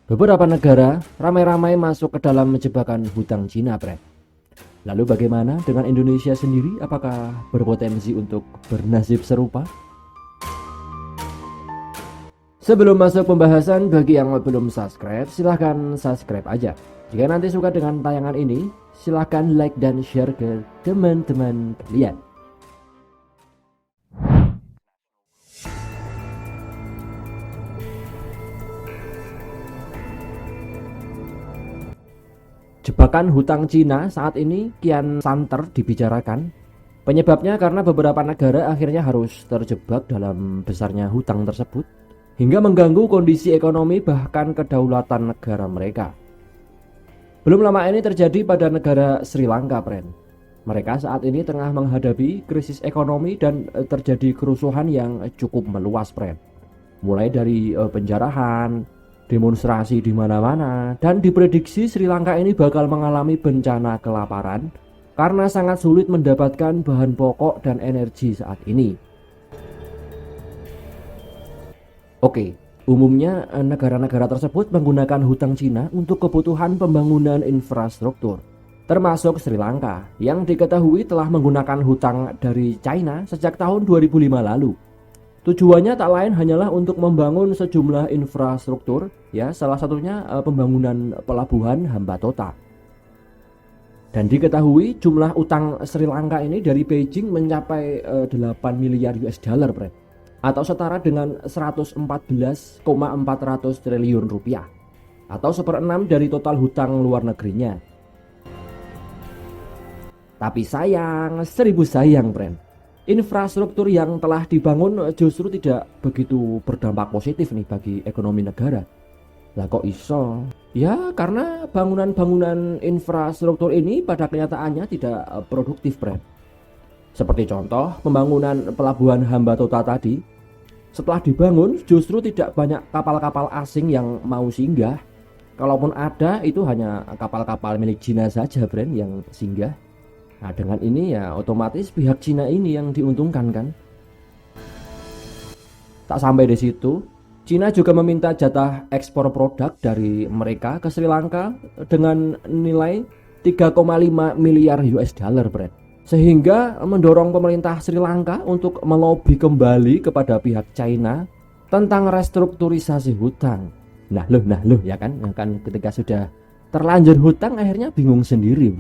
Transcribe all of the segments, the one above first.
Beberapa negara ramai-ramai masuk ke dalam jebakan hutang Cina, Brad. Lalu bagaimana dengan Indonesia sendiri? Apakah berpotensi untuk bernasib serupa? Sebelum masuk pembahasan, bagi yang belum subscribe, silahkan subscribe aja. Jika nanti suka dengan tayangan ini, silahkan like dan share ke teman-teman kalian. Jebakan hutang Cina saat ini kian santer dibicarakan. Penyebabnya karena beberapa negara akhirnya harus terjebak dalam besarnya hutang tersebut, hingga mengganggu kondisi ekonomi bahkan kedaulatan negara mereka. Belum lama ini terjadi pada negara Sri Lanka, friend. Mereka saat ini tengah menghadapi krisis ekonomi dan terjadi kerusuhan yang cukup meluas, friend. Mulai dari penjarahan, demonstrasi di mana-mana, dan diprediksi Sri Lanka ini bakal mengalami bencana kelaparan karena sangat sulit mendapatkan bahan pokok dan energi saat ini. Oke, umumnya negara-negara tersebut menggunakan hutang Cina untuk kebutuhan pembangunan infrastruktur, termasuk Sri Lanka yang diketahui telah menggunakan hutang dari China sejak tahun 2005 lalu. Tujuannya tak lain hanyalah untuk membangun sejumlah infrastruktur, ya, salah satunya pembangunan pelabuhan Hambantota. Dan diketahui jumlah utang Sri Lanka ini dari Beijing mencapai 8 miliar US dollar, atau setara dengan 114,400 triliun rupiah, atau 1/6 dari total hutang luar negerinya. Tapi sayang, seribu sayang, infrastruktur yang telah dibangun justru tidak begitu berdampak positif nih bagi ekonomi negara. Lah kok iso? Ya karena bangunan-bangunan infrastruktur ini pada kenyataannya tidak produktif, Seperti contoh pembangunan pelabuhan Hambantota tadi. Setelah dibangun justru tidak banyak kapal-kapal asing yang mau singgah. Kalaupun ada itu hanya kapal-kapal milik Cina saja, yang singgah. Nah dengan ini ya otomatis pihak Cina ini yang diuntungkan kan. Tak sampai di situ, Cina juga meminta jatah ekspor produk dari mereka ke Sri Lanka dengan nilai 3,5 miliar US dollar, sehingga mendorong pemerintah Sri Lanka untuk melobi kembali kepada pihak China tentang restrukturisasi hutang. Nah loh ya kan ketika sudah terlanjur hutang akhirnya bingung sendiri,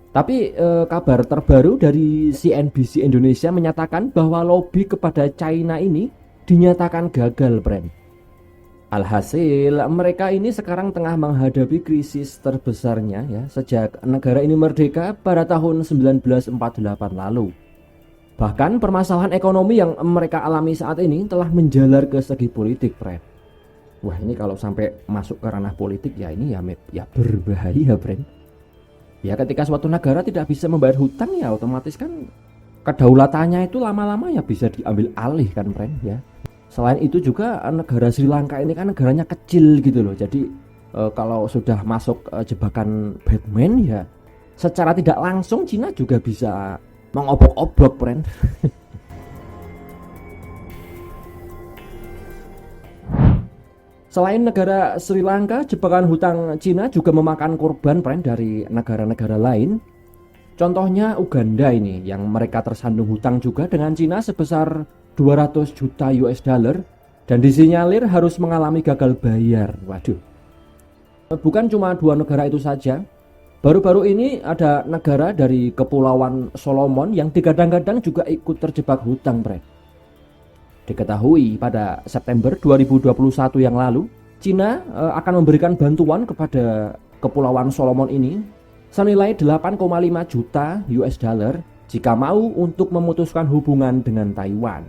Tapi kabar terbaru dari CNBC Indonesia menyatakan bahwa lobi kepada China ini dinyatakan gagal, Alhasil mereka ini sekarang tengah menghadapi krisis terbesarnya ya sejak negara ini merdeka pada tahun 1948 lalu. Bahkan permasalahan ekonomi yang mereka alami saat ini telah menjalar ke segi politik, Wah ini kalau sampai masuk ke ranah politik ya ini ya berbahaya, Ya ketika suatu negara tidak bisa membayar hutang ya otomatis kan kedaulatannya itu lama-lama ya bisa diambil alih kan, ya. Selain itu juga negara Sri Lanka ini kan negaranya kecil gitu loh. Jadi kalau sudah masuk jebakan Batman ya secara tidak langsung Cina juga bisa mengobok-obok, Selain negara Sri Lanka, jebakan hutang Cina juga memakan korban dari negara-negara lain. Contohnya Uganda ini yang mereka tersandung hutang juga dengan Cina sebesar 200 juta US dollar dan disinyalir harus mengalami gagal bayar. Waduh. Bukan cuma dua negara itu saja. Baru-baru ini ada negara dari Kepulauan Solomon yang digadang-gadang juga ikut terjebak hutang, Diketahui pada September 2021 yang lalu, Cina akan memberikan bantuan kepada Kepulauan Solomon ini senilai 8,5 juta US dollar jika mau untuk memutuskan hubungan dengan Taiwan.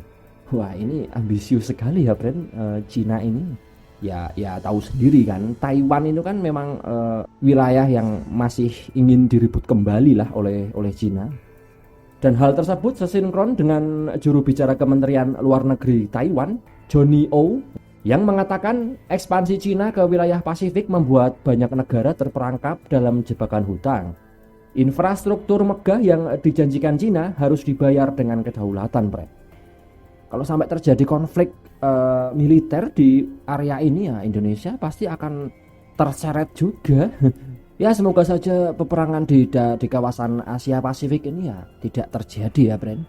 Wah ini ambisius sekali ya, Cina ini. Ya tahu sendiri kan, Taiwan itu kan memang wilayah yang masih ingin direbut kembali lah oleh Cina. Dan hal tersebut sesinkron dengan juru bicara Kementerian Luar Negeri Taiwan, Johnny Oh, yang mengatakan ekspansi Cina ke wilayah Pasifik membuat banyak negara terperangkap dalam jebakan hutang. Infrastruktur megah yang dijanjikan Cina harus dibayar dengan kedaulatan, Kalau sampai terjadi konflik militer di area ini, ya Indonesia pasti akan terseret juga. Ya semoga saja peperangan di kawasan Asia Pasifik ini ya tidak terjadi ya, Bren.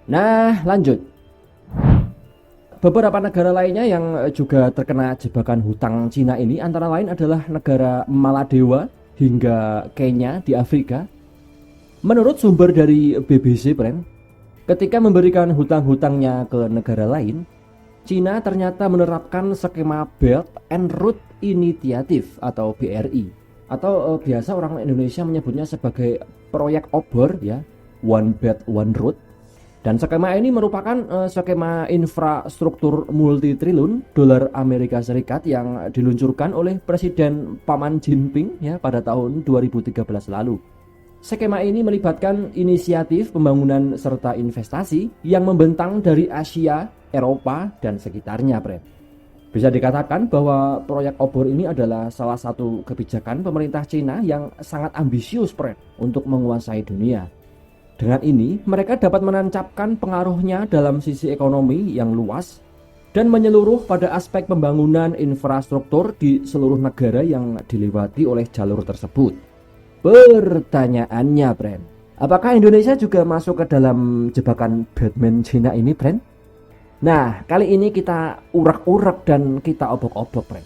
Nah, lanjut. Beberapa negara lainnya yang juga terkena jebakan hutang Cina ini antara lain adalah negara Maladewa hingga Kenya di Afrika. Menurut sumber dari BBC, Bren, ketika memberikan hutang-hutangnya ke negara lain, Cina ternyata menerapkan skema Belt and Road Initiative atau BRI, atau biasa orang Indonesia menyebutnya sebagai proyek obor ya, One Belt One Road. Dan skema ini merupakan skema infrastruktur multi-triliun dolar Amerika Serikat yang diluncurkan oleh Presiden Paman Jinping ya pada tahun 2013 lalu. Skema ini melibatkan inisiatif pembangunan serta investasi yang membentang dari Asia, Eropa, dan sekitarnya, Bren. Bisa dikatakan bahwa proyek obor ini adalah salah satu kebijakan pemerintah Cina yang sangat ambisius, Bren, untuk menguasai dunia. Dengan ini, mereka dapat menancapkan pengaruhnya dalam sisi ekonomi yang luas dan menyeluruh pada aspek pembangunan infrastruktur di seluruh negara yang dilewati oleh jalur tersebut. Pertanyaannya, Bren, apakah Indonesia juga masuk ke dalam jebakan Batman Cina ini, Bren? Nah, kali ini kita urak-urak dan kita obok-obok, Bren.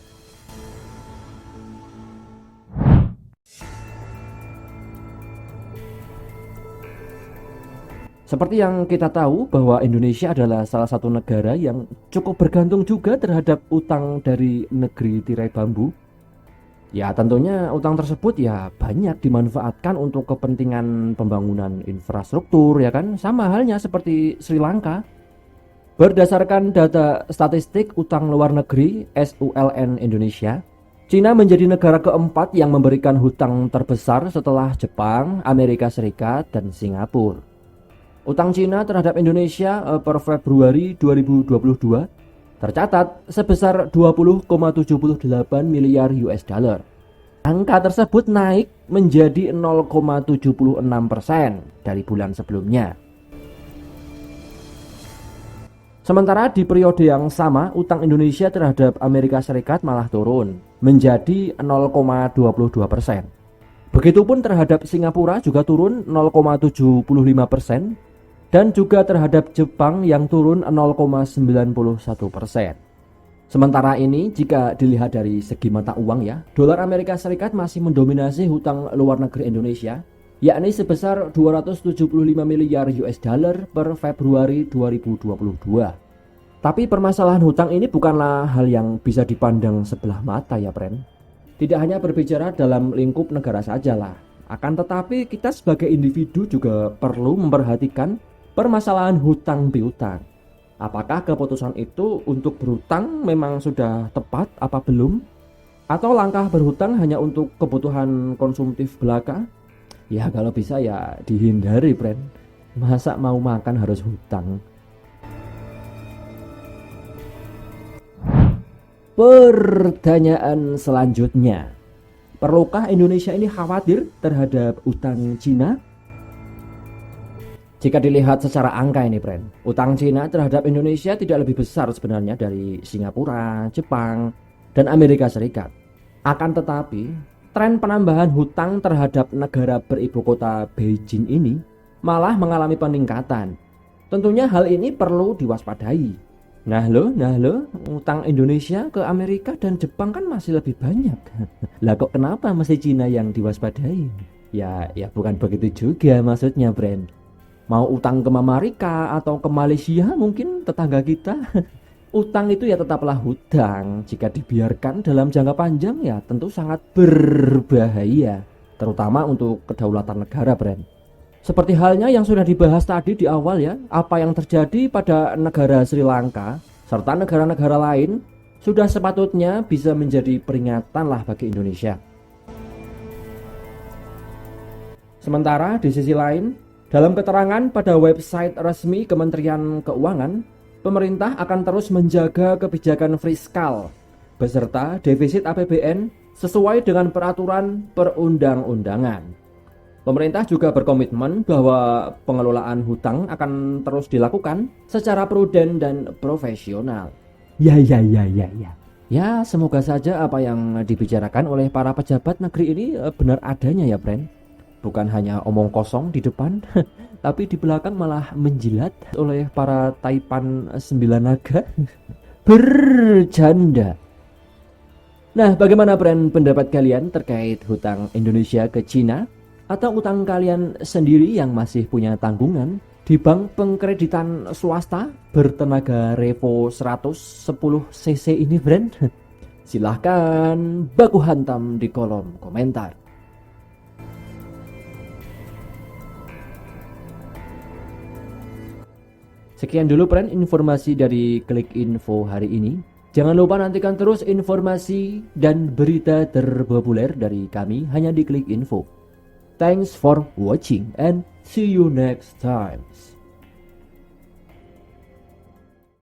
Seperti yang kita tahu bahwa Indonesia adalah salah satu negara yang cukup bergantung juga terhadap utang dari negeri tirai bambu. Ya tentunya utang tersebut ya banyak dimanfaatkan untuk kepentingan pembangunan infrastruktur ya kan, sama halnya seperti Sri Lanka. Berdasarkan data statistik utang luar negeri SULN Indonesia, Cina menjadi negara keempat yang memberikan hutang terbesar setelah Jepang, Amerika Serikat, dan Singapura. Utang Cina terhadap Indonesia per Februari 2022 tercatat sebesar 20,78 miliar US dollar. Angka tersebut naik menjadi 0,76% dari bulan sebelumnya. Sementara di periode yang sama, utang Indonesia terhadap Amerika Serikat malah turun menjadi 0,22%. Begitupun terhadap Singapura juga turun 0,75%. Dan juga terhadap Jepang yang turun 0,91%. Sementara ini jika dilihat dari segi mata uang ya, dolar Amerika Serikat masih mendominasi hutang luar negeri Indonesia, yakni sebesar 275 miliar US dollar per Februari 2022. Tapi permasalahan hutang ini bukanlah hal yang bisa dipandang sebelah mata ya, Bren. Tidak hanya berbicara dalam lingkup negara sajalah, akan tetapi kita sebagai individu juga perlu memperhatikan permasalahan hutang piutang. Apakah keputusan itu untuk berhutang memang sudah tepat apa belum? Atau langkah berhutang hanya untuk kebutuhan konsumtif belaka? Ya kalau bisa ya dihindari, Bren. Masa mau makan harus hutang? Pertanyaan selanjutnya, perlukah Indonesia ini khawatir terhadap utang Cina? Jika dilihat secara angka ini, Bren, utang Cina terhadap Indonesia tidak lebih besar sebenarnya dari Singapura, Jepang, dan Amerika Serikat. Akan tetapi, tren penambahan hutang terhadap negara beribu kota Beijing ini malah mengalami peningkatan. Tentunya hal ini perlu diwaspadai. Nah lo, utang Indonesia ke Amerika dan Jepang kan masih lebih banyak. Lah kok kenapa mesti Cina yang diwaspadai? Ya bukan begitu juga maksudnya, Bren. Mau utang ke Amerika atau ke Malaysia mungkin tetangga kita, utang itu ya tetaplah hutang. Jika dibiarkan dalam jangka panjang ya tentu sangat berbahaya, terutama untuk kedaulatan negara, Bren. Seperti halnya yang sudah dibahas tadi di awal ya, apa yang terjadi pada negara Sri Lanka serta negara-negara lain sudah sepatutnya bisa menjadi peringatan lah bagi Indonesia. Sementara di sisi lain, dalam keterangan pada website resmi Kementerian Keuangan, pemerintah akan terus menjaga kebijakan fiskal beserta defisit APBN sesuai dengan peraturan perundang-undangan. Pemerintah juga berkomitmen bahwa pengelolaan hutang akan terus dilakukan secara prudent dan profesional. Ya, ya, ya, ya, ya. Ya, semoga saja apa yang dibicarakan oleh para pejabat negeri ini benar adanya ya, Bren. Bukan hanya omong kosong di depan, tapi di belakang malah menjilat oleh para taipan sembilan naga. Bercanda. Nah, bagaimana Bren pendapat kalian terkait hutang Indonesia ke Cina? Atau utang kalian sendiri yang masih punya tanggungan di bank pengkreditan swasta bertenaga Revo 110 cc ini, Bren? Silahkan baku hantam di kolom komentar. Sekian dulu Bren informasi dari Klik Info hari ini. Jangan lupa nantikan terus informasi dan berita terpopuler dari kami hanya di Klik Info. Thanks for watching and see you next time.